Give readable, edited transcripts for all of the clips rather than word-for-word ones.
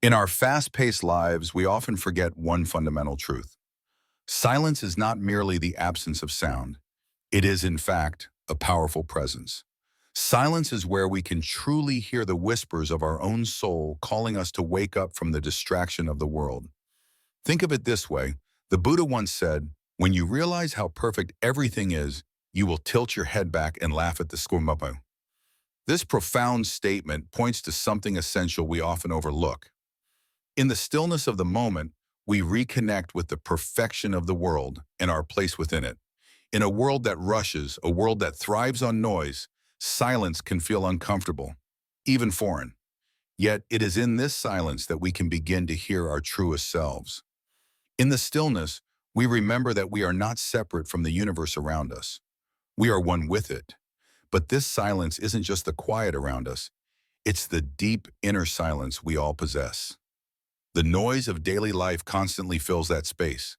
In our fast-paced lives, we often forget one fundamental truth. Silence is not merely the absence of sound. It is, in fact, a powerful presence. Silence is where we can truly hear the whispers of our own soul calling us to wake up from the distraction of the world. Think of it this way. The Buddha once said, "When you realize how perfect everything is, you will tilt your head back and laugh at the squamapo." This profound statement points to something essential we often overlook. In the stillness of the moment, we reconnect with the perfection of the world and our place within it. In a world that rushes, a world that thrives on noise, silence can feel uncomfortable, even foreign. Yet it is in this silence that we can begin to hear our truest selves. In the stillness, we remember that we are not separate from the universe around us. We are one with it. But this silence isn't just the quiet around us. It's the deep inner silence we all possess. The noise of daily life constantly fills that space.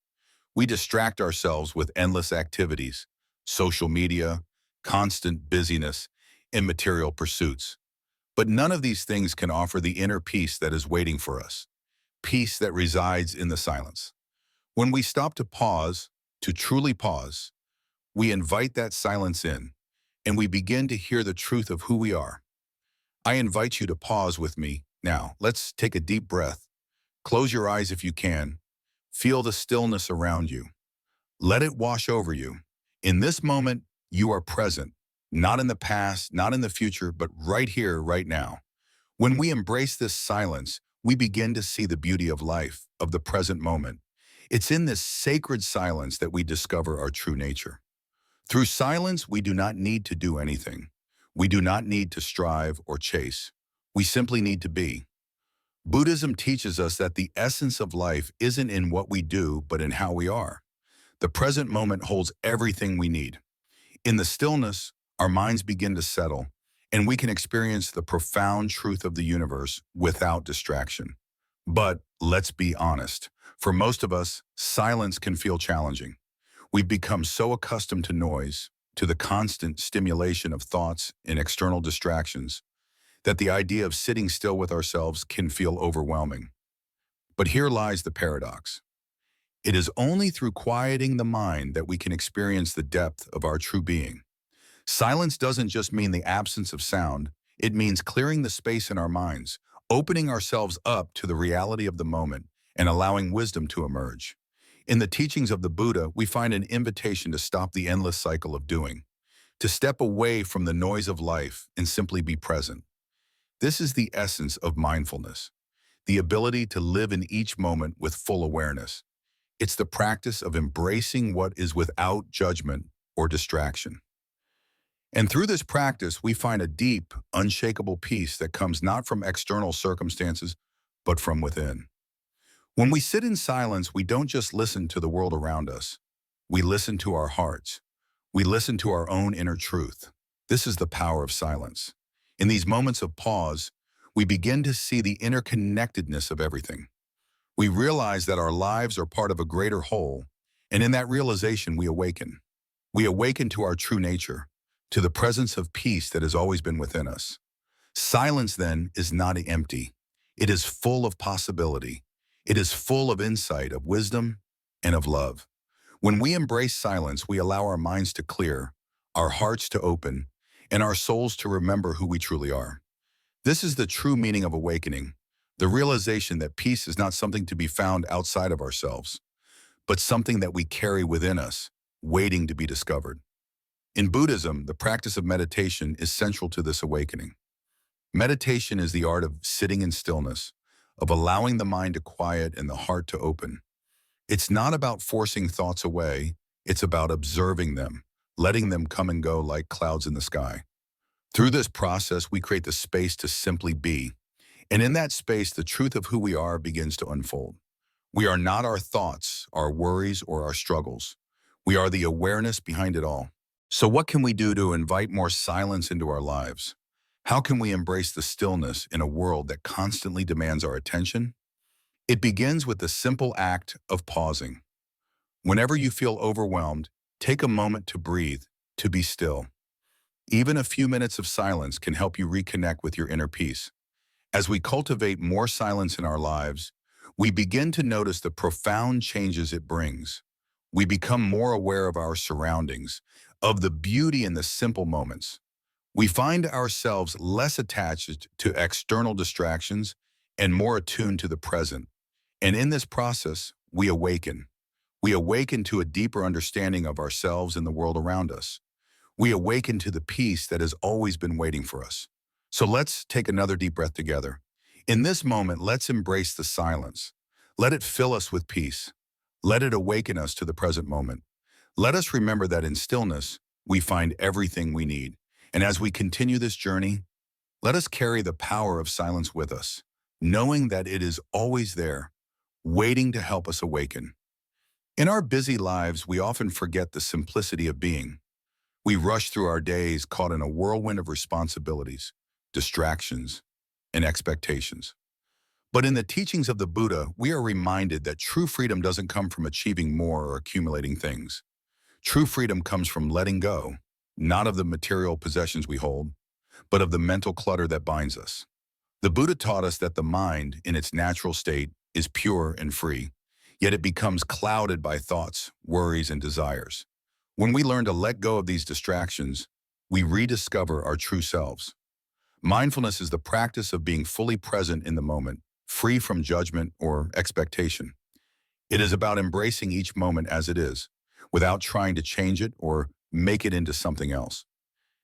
We distract ourselves with endless activities, social media, constant busyness, and material pursuits. But none of these things can offer the inner peace that is waiting for us, peace that resides in the silence. When we stop to truly pause, we invite that silence in, and we begin to hear the truth of who we are. I invite you to pause with me now. Let's take a deep breath. Close your eyes if you can. Feel the stillness around you. Let it wash over you. In this moment, you are present, not in the past, not in the future, but right here, right now. When we embrace this silence, we begin to see the beauty of life, of the present moment. It's in this sacred silence that we discover our true nature. Through silence, we do not need to do anything. We do not need to strive or chase. We simply need to be. Buddhism teaches us that the essence of life isn't in what we do, but in how we are. The present moment holds everything we need. In the stillness, our minds begin to settle, and we can experience the profound truth of the universe without distraction. But let's be honest. For most of us, silence can feel challenging. We've become so accustomed to noise, to the constant stimulation of thoughts and external distractions, that the idea of sitting still with ourselves can feel overwhelming. But here lies the paradox. It is only through quieting the mind that we can experience the depth of our true being. Silence doesn't just mean the absence of sound, it means clearing the space in our minds, opening ourselves up to the reality of the moment, and allowing wisdom to emerge. In the teachings of the Buddha, we find an invitation to stop the endless cycle of doing, to step away from the noise of life and simply be present. This is the essence of mindfulness, the ability to live in each moment with full awareness. It's the practice of embracing what is without judgment or distraction. And through this practice, we find a deep, unshakable peace that comes not from external circumstances, but from within. When we sit in silence, we don't just listen to the world around us. We listen to our hearts. We listen to our own inner truth. This is the power of silence. In these moments of pause, we begin to see the interconnectedness of everything. We realize that our lives are part of a greater whole, and in that realization, we awaken. We awaken to our true nature, to the presence of peace that has always been within us. Silence, then, is not empty. It is full of possibility. It is full of insight, of wisdom, and of love. When we embrace silence, we allow our minds to clear, our hearts to open, and our souls to remember who we truly are. This is the true meaning of awakening, the realization that peace is not something to be found outside of ourselves, but something that we carry within us, waiting to be discovered. In Buddhism, the practice of meditation is central to this awakening. Meditation is the art of sitting in stillness, of allowing the mind to quiet and the heart to open. It's not about forcing thoughts away, it's about observing them, letting them come and go like clouds in the sky. Through this process, we create the space to simply be. And in that space, the truth of who we are begins to unfold. We are not our thoughts, our worries, or our struggles. We are the awareness behind it all. So what can we do to invite more silence into our lives? How can we embrace the stillness in a world that constantly demands our attention? It begins with the simple act of pausing. Whenever you feel overwhelmed, take a moment to breathe, to be still. Even a few minutes of silence can help you reconnect with your inner peace. As we cultivate more silence in our lives, we begin to notice the profound changes it brings. We become more aware of our surroundings, of the beauty in the simple moments. We find ourselves less attached to external distractions and more attuned to the present. And in this process, we awaken. We awaken to a deeper understanding of ourselves and the world around us. We awaken to the peace that has always been waiting for us. So let's take another deep breath together. In this moment, let's embrace the silence. Let it fill us with peace. Let it awaken us to the present moment. Let us remember that in stillness, we find everything we need. And as we continue this journey, let us carry the power of silence with us, knowing that it is always there, waiting to help us awaken. In our busy lives, we often forget the simplicity of being. We rush through our days caught in a whirlwind of responsibilities, distractions, and expectations. But in the teachings of the Buddha, we are reminded that true freedom doesn't come from achieving more or accumulating things. True freedom comes from letting go, not of the material possessions we hold, but of the mental clutter that binds us. The Buddha taught us that the mind, in its natural state, is pure and free, yet it becomes clouded by thoughts, worries, and desires. When we learn to let go of these distractions, we rediscover our true selves. Mindfulness is the practice of being fully present in the moment, free from judgment or expectation. It is about embracing each moment as it is, without trying to change it or make it into something else.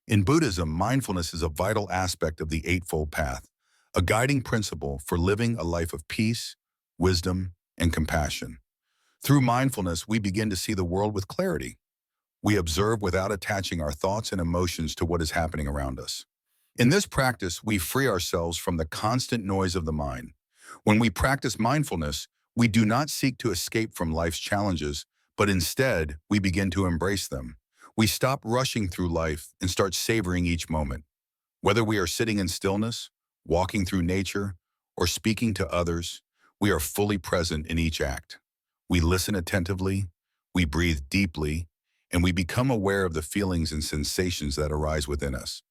In Buddhism, mindfulness is a vital aspect of the Eightfold Path, a guiding principle for living a life of peace, wisdom, and compassion. Through mindfulness, we begin to see the world with clarity. We observe without attaching our thoughts and emotions to what is happening around us. In this practice, we free ourselves from the constant noise of the mind. When we practice mindfulness, we do not seek to escape from life's challenges, but instead, we begin to embrace them. We stop rushing through life and start savoring each moment. Whether we are sitting in stillness, walking through nature, or speaking to others, we are fully present in each act. We listen attentively, we breathe deeply, and we become aware of the feelings and sensations that arise within us.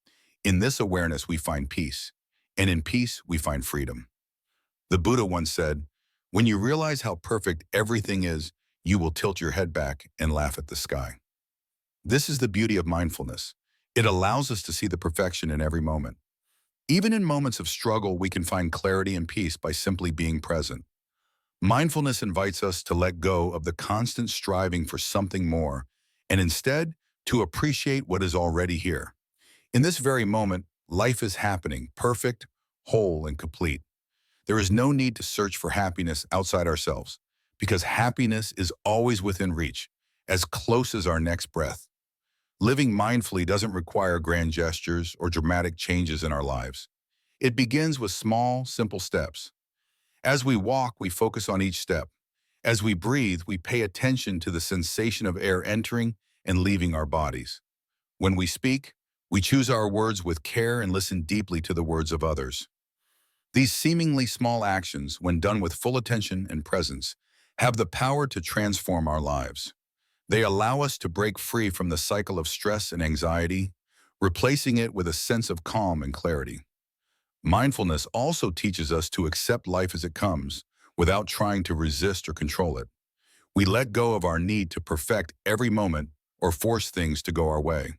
In this awareness, we find peace, and in peace, we find freedom. The Buddha once said, "When you realize how perfect everything is, you will tilt your head back and laugh at the sky." This is the beauty of mindfulness. It allows us to see the perfection in every moment. Even in moments of struggle, we can find clarity and peace by simply being present. Mindfulness invites us to let go of the constant striving for something more, and instead, to appreciate what is already here. In this very moment, life is happening, perfect, whole, and complete. There is no need to search for happiness outside ourselves, because happiness is always within reach, as close as our next breath. Living mindfully doesn't require grand gestures or dramatic changes in our lives. It begins with small, simple steps. As we walk, we focus on each step. As we breathe, we pay attention to the sensation of air entering and leaving our bodies. When we speak, we choose our words with care and listen deeply to the words of others. These seemingly small actions, when done with full attention and presence, have the power to transform our lives. They allow us to break free from the cycle of stress and anxiety, replacing it with a sense of calm and clarity. Mindfulness also teaches us to accept life as it comes, without trying to resist or control it. We let go of our need to perfect every moment or force things to go our way.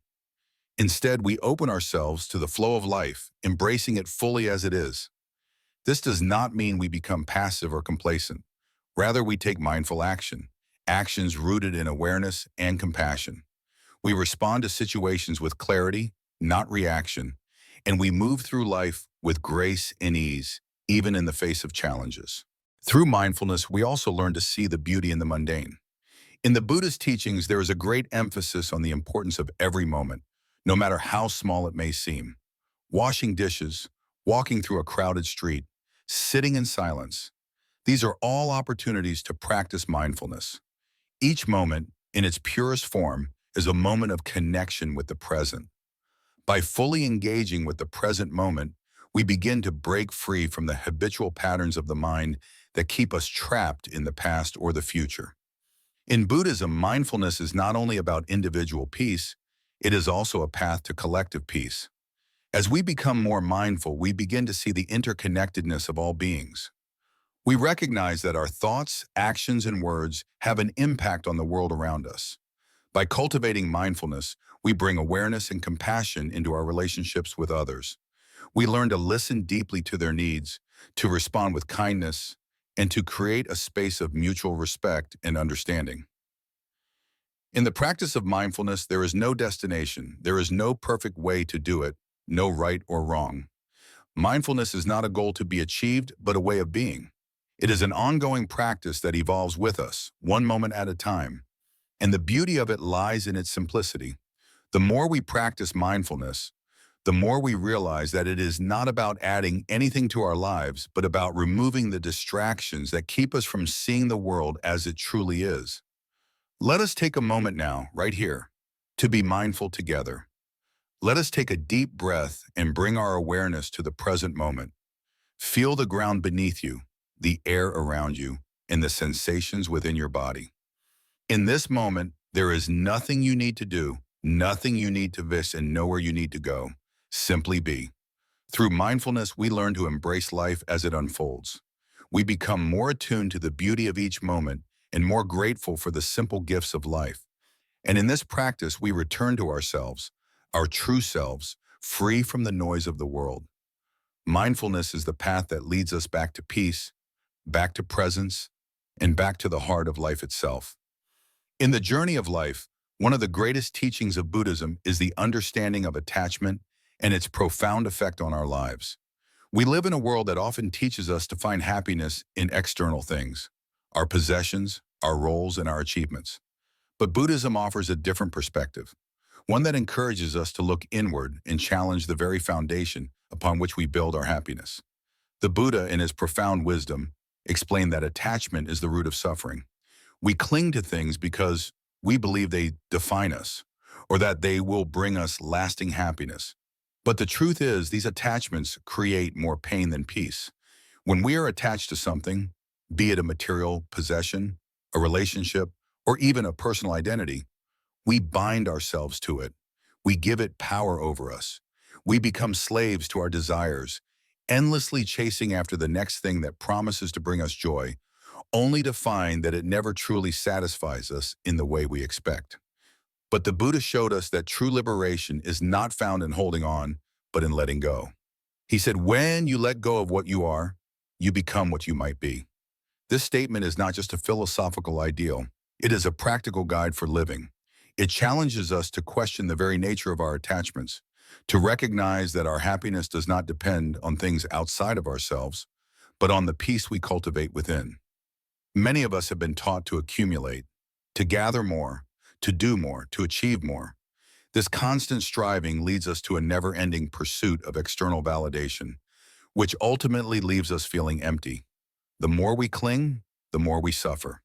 Instead, we open ourselves to the flow of life, embracing it fully as it is. This does not mean we become passive or complacent. Rather, we take mindful action, actions rooted in awareness and compassion. We respond to situations with clarity, not reaction, and we move through life with grace and ease, even in the face of challenges. Through mindfulness, we also learn to see the beauty in the mundane. In the Buddhist teachings, there is a great emphasis on the importance of every moment, no matter how small it may seem. Washing dishes, walking through a crowded street, sitting in silence. These are all opportunities to practice mindfulness. Each moment, in its purest form, is a moment of connection with the present. By fully engaging with the present moment, we begin to break free from the habitual patterns of the mind that keep us trapped in the past or the future. In Buddhism, mindfulness is not only about individual peace, it is also a path to collective peace. As we become more mindful, we begin to see the interconnectedness of all beings. We recognize that our thoughts, actions, and words have an impact on the world around us. By cultivating mindfulness, we bring awareness and compassion into our relationships with others. We learn to listen deeply to their needs, to respond with kindness, and to create a space of mutual respect and understanding. In the practice of mindfulness, there is no destination. There is no perfect way to do it, no right or wrong. Mindfulness is not a goal to be achieved, but a way of being. It is an ongoing practice that evolves with us, one moment at a time. And the beauty of it lies in its simplicity. The more we practice mindfulness, the more we realize that it is not about adding anything to our lives, but about removing the distractions that keep us from seeing the world as it truly is. Let us take a moment now, right here, to be mindful together. Let us take a deep breath and bring our awareness to the present moment. Feel the ground beneath you, the air around you, and the sensations within your body. In this moment, there is nothing you need to do, nothing you need to miss, and nowhere you need to go. Simply be. Through mindfulness, we learn to embrace life as it unfolds. We become more attuned to the beauty of each moment and more grateful for the simple gifts of life. And in this practice, we return to ourselves, our true selves, free from the noise of the world. Mindfulness is the path that leads us back to peace, back to presence, and back to the heart of life itself. In the journey of life, one of the greatest teachings of Buddhism is the understanding of attachment and its profound effect on our lives. We live in a world that often teaches us to find happiness in external things, our possessions, our roles, and our achievements. But Buddhism offers a different perspective, one that encourages us to look inward and challenge the very foundation upon which we build our happiness. The Buddha, in his profound wisdom, explained that attachment is the root of suffering. We cling to things because we believe they define us, or that they will bring us lasting happiness. But the truth is, these attachments create more pain than peace. When we are attached to something, be it a material possession, a relationship, or even a personal identity, we bind ourselves to it. We give it power over us. We become slaves to our desires, endlessly chasing after the next thing that promises to bring us joy, only to find that it never truly satisfies us in the way we expect. But the Buddha showed us that true liberation is not found in holding on, but in letting go. He said, when you let go of what you are, you become what you might be. This statement is not just a philosophical ideal. It is a practical guide for living. It challenges us to question the very nature of our attachments, to recognize that our happiness does not depend on things outside of ourselves, but on the peace we cultivate within. Many of us have been taught to accumulate, to gather more, to do more, to achieve more. This constant striving leads us to a never-ending pursuit of external validation, which ultimately leaves us feeling empty. The more we cling, the more we suffer.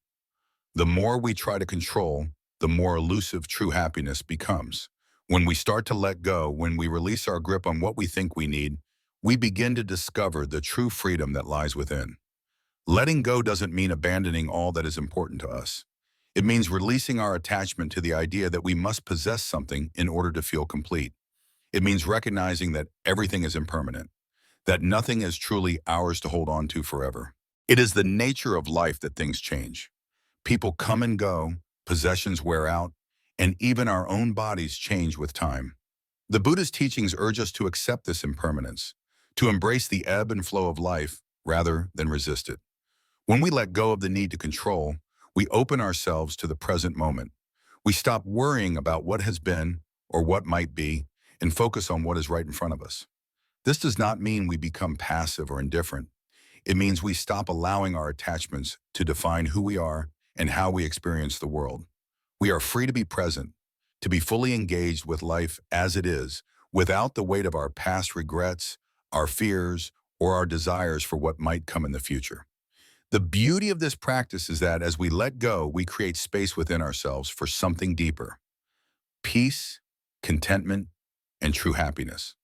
The more we try to control, the more elusive true happiness becomes. When we start to let go, when we release our grip on what we think we need, we begin to discover the true freedom that lies within. Letting go doesn't mean abandoning all that is important to us. It means releasing our attachment to the idea that we must possess something in order to feel complete. It means recognizing that everything is impermanent, that nothing is truly ours to hold on to forever. It is the nature of life that things change. People come and go, possessions wear out, and even our own bodies change with time. The Buddha's teachings urge us to accept this impermanence, to embrace the ebb and flow of life rather than resist it. When we let go of the need to control, we open ourselves to the present moment. We stop worrying about what has been or what might be and focus on what is right in front of us. This does not mean we become passive or indifferent. It means we stop allowing our attachments to define who we are and how we experience the world. We are free to be present, to be fully engaged with life as it is, without the weight of our past regrets, our fears, or our desires for what might come in the future. The beauty of this practice is that as we let go, we create space within ourselves for something deeper: peace, contentment, and true happiness.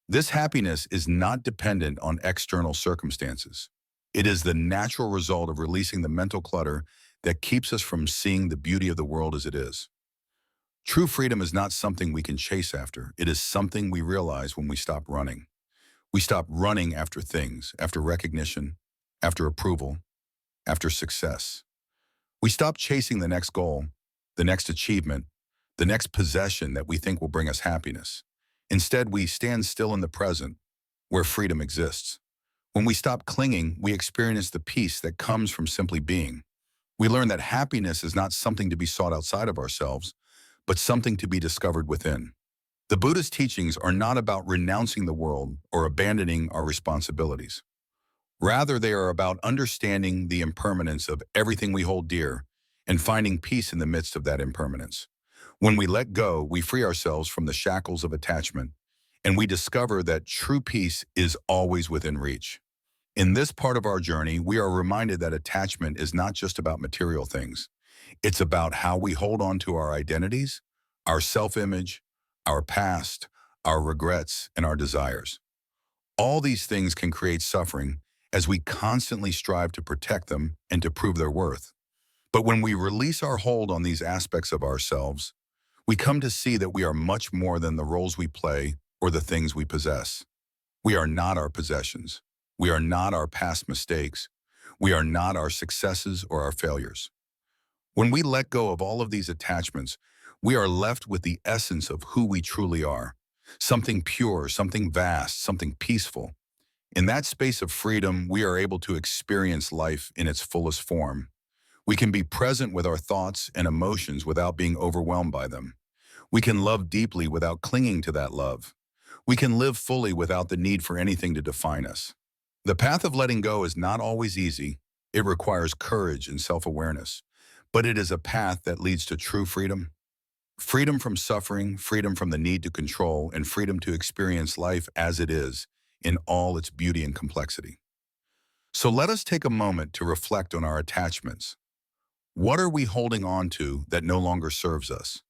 This happiness is not dependent on external circumstances. It is the natural result of releasing the mental clutter that keeps us from seeing the beauty of the world as it is. True freedom is not something we can chase after. It is something we realize when we stop running. We stop running after things, after recognition, after approval, after success. We stop chasing the next goal, the next achievement, the next possession that we think will bring us happiness. Instead, we stand still in the present, where freedom exists. When we stop clinging, we experience the peace that comes from simply being. We learn that happiness is not something to be sought outside of ourselves, but something to be discovered within. The Buddhist teachings are not about renouncing the world or abandoning our responsibilities. Rather, they are about understanding the impermanence of everything we hold dear and finding peace in the midst of that impermanence. When we let go, we free ourselves from the shackles of attachment, and we discover that true peace is always within reach. In this part of our journey, we are reminded that attachment is not just about material things. It's about how we hold on to our identities, our self-image, our past, our regrets, and our desires. All these things can create suffering as we constantly strive to protect them and to prove their worth. But when we release our hold on these aspects of ourselves, we come to see that we are much more than the roles we play or the things we possess. We are not our possessions. We are not our past mistakes. We are not our successes or our failures. When we let go of all of these attachments, we are left with the essence of who we truly are. Something pure, something vast, something peaceful. In that space of freedom, we are able to experience life in its fullest form. We can be present with our thoughts and emotions without being overwhelmed by them. We can love deeply without clinging to that love. We can live fully without the need for anything to define us. The path of letting go is not always easy. It requires courage and self-awareness, but it is a path that leads to true freedom. Freedom from suffering, freedom from the need to control, and freedom to experience life as it is, in all its beauty and complexity. So let us take a moment to reflect on our attachments. What are we holding on to that no longer serves us?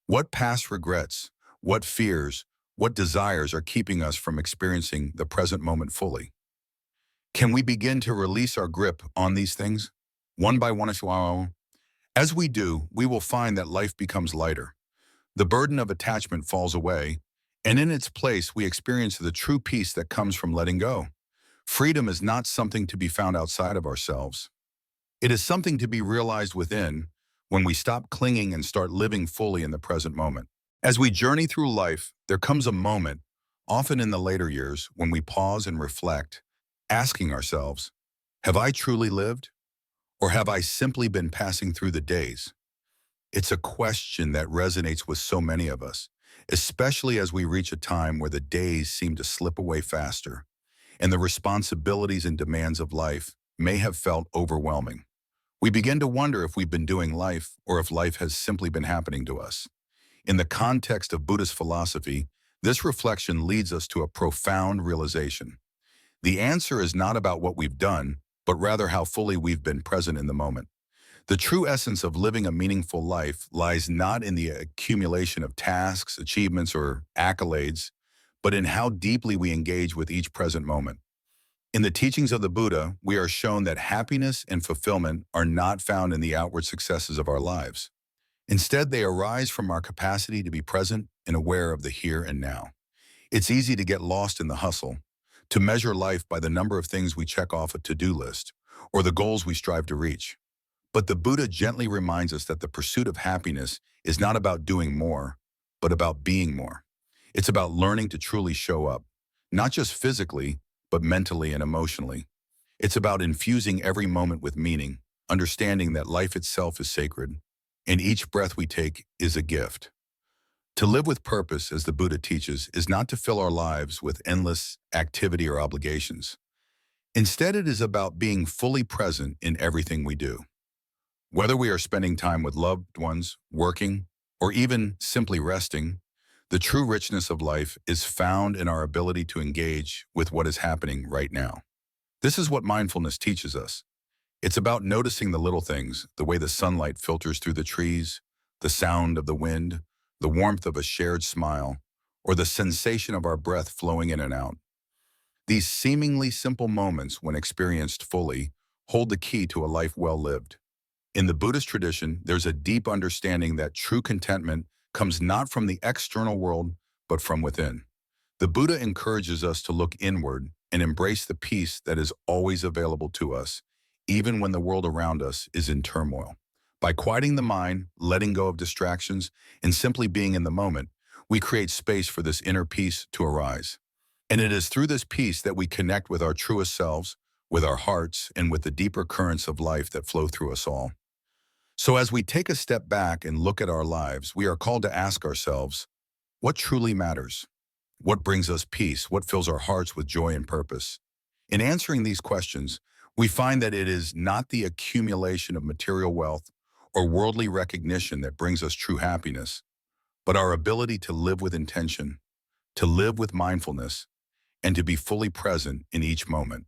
What past regrets, what fears, what desires are keeping us from experiencing the present moment fully? Can we begin to release our grip on these things, one by one? As we do, we will find that life becomes lighter. The burden of attachment falls away, and in its place, we experience the true peace that comes from letting go. Freedom is not something to be found outside of ourselves. It is something to be realized within when we stop clinging and start living fully in the present moment. As we journey through life, there comes a moment, often in the later years, when we pause and reflect, asking ourselves, have I truly lived? Or have I simply been passing through the days? It's a question that resonates with so many of us, especially as we reach a time where the days seem to slip away faster, and the responsibilities and demands of life may have felt overwhelming. We begin to wonder if we've been doing life or if life has simply been happening to us. In the context of Buddhist philosophy, this reflection leads us to a profound realization. The answer is not about what we've done, but rather how fully we've been present in the moment. The true essence of living a meaningful life lies not in the accumulation of tasks, achievements, or accolades, but in how deeply we engage with each present moment. In the teachings of the Buddha, we are shown that happiness and fulfillment are not found in the outward successes of our lives. Instead, they arise from our capacity to be present and aware of the here and now. It's easy to get lost in the hustle, to measure life by the number of things we check off a to-do list, or the goals we strive to reach. But the Buddha gently reminds us that the pursuit of happiness is not about doing more, but about being more. It's about learning to truly show up, not just physically, but mentally and emotionally. It's about infusing every moment with meaning, understanding that life itself is sacred, and each breath we take is a gift. To live with purpose, as the Buddha teaches, is not to fill our lives with endless activity or obligations. Instead, it is about being fully present in everything we do. Whether we are spending time with loved ones, working, or even simply resting, the true richness of life is found in our ability to engage with what is happening right now. This is what mindfulness teaches us. It's about noticing the little things, the way the sunlight filters through the trees, the sound of the wind, the warmth of a shared smile, or the sensation of our breath flowing in and out. These seemingly simple moments, when experienced fully, hold the key to a life well lived. In the Buddhist tradition, there's a deep understanding that true contentment comes not from the external world, but from within. The Buddha encourages us to look inward and embrace the peace that is always available to us, even when the world around us is in turmoil. By quieting the mind, letting go of distractions, and simply being in the moment, we create space for this inner peace to arise. And it is through this peace that we connect with our truest selves, with our hearts, and with the deeper currents of life that flow through us all. So as we take a step back and look at our lives, we are called to ask ourselves, what truly matters? What brings us peace? What fills our hearts with joy and purpose? In answering these questions, we find that it is not the accumulation of material wealth or worldly recognition that brings us true happiness, but our ability to live with intention, to live with mindfulness, and to be fully present in each moment.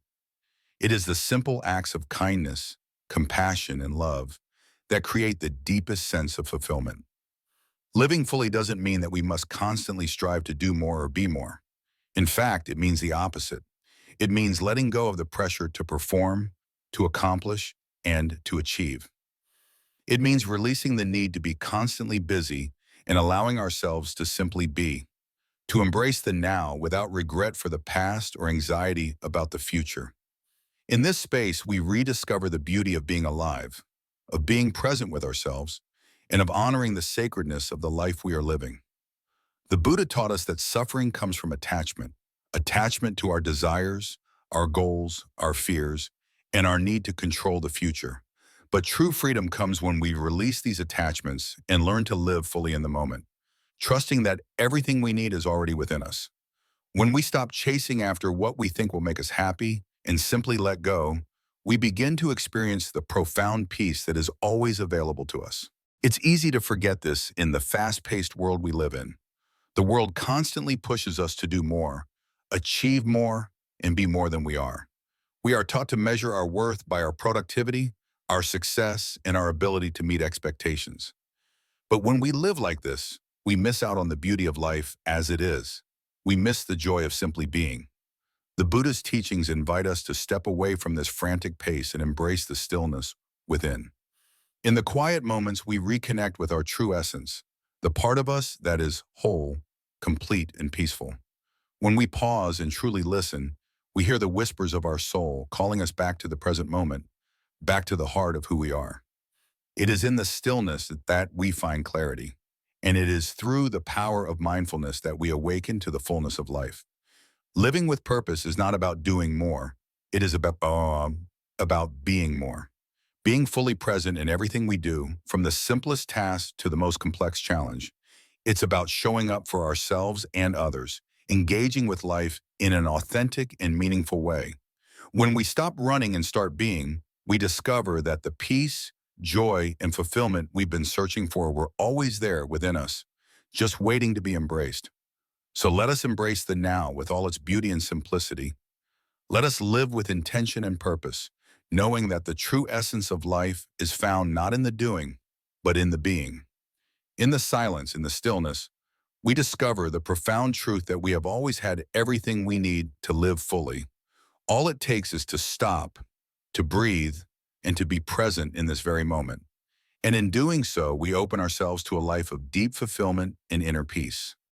It is the simple acts of kindness, compassion, and love that create the deepest sense of fulfillment. Living fully doesn't mean that we must constantly strive to do more or be more. In fact, it means the opposite. It means letting go of the pressure to perform, to accomplish, and to achieve. It means releasing the need to be constantly busy and allowing ourselves to simply be, to embrace the now without regret for the past or anxiety about the future. In this space, we rediscover the beauty of being alive, of being present with ourselves, and of honoring the sacredness of the life we are living. The Buddha taught us that suffering comes from attachment to our desires, our goals, our fears, and our need to control the future. But true freedom comes when we release these attachments and learn to live fully in the moment, trusting that everything we need is already within us. When we stop chasing after what we think will make us happy and simply let go, we begin to experience the profound peace that is always available to us. It's easy to forget this in the fast-paced world we live in. The world constantly pushes us to do more, achieve more, and be more than we are. We are taught to measure our worth by our productivity, our success, and our ability to meet expectations. But when we live like this, we miss out on the beauty of life as it is. We miss the joy of simply being. The Buddha's teachings invite us to step away from this frantic pace and embrace the stillness within. In the quiet moments, we reconnect with our true essence, the part of us that is whole, complete, and peaceful. When we pause and truly listen, we hear the whispers of our soul calling us back to the present moment, back to the heart of who we are. It is in the stillness that we find clarity, and it is through the power of mindfulness that we awaken to the fullness of life. Living with purpose is not about doing more. It is about being more. Being fully present in everything we do, from the simplest task to the most complex challenge. It's about showing up for ourselves and others, engaging with life in an authentic and meaningful way. When we stop running and start being, we discover that the peace, joy, and fulfillment we've been searching for were always there within us, just waiting to be embraced. So let us embrace the now with all its beauty and simplicity. Let us live with intention and purpose, knowing that the true essence of life is found not in the doing, but in the being. In the silence, in the stillness, we discover the profound truth that we have always had everything we need to live fully. All it takes is to stop, to breathe, and to be present in this very moment. And in doing so, we open ourselves to a life of deep fulfillment and inner peace.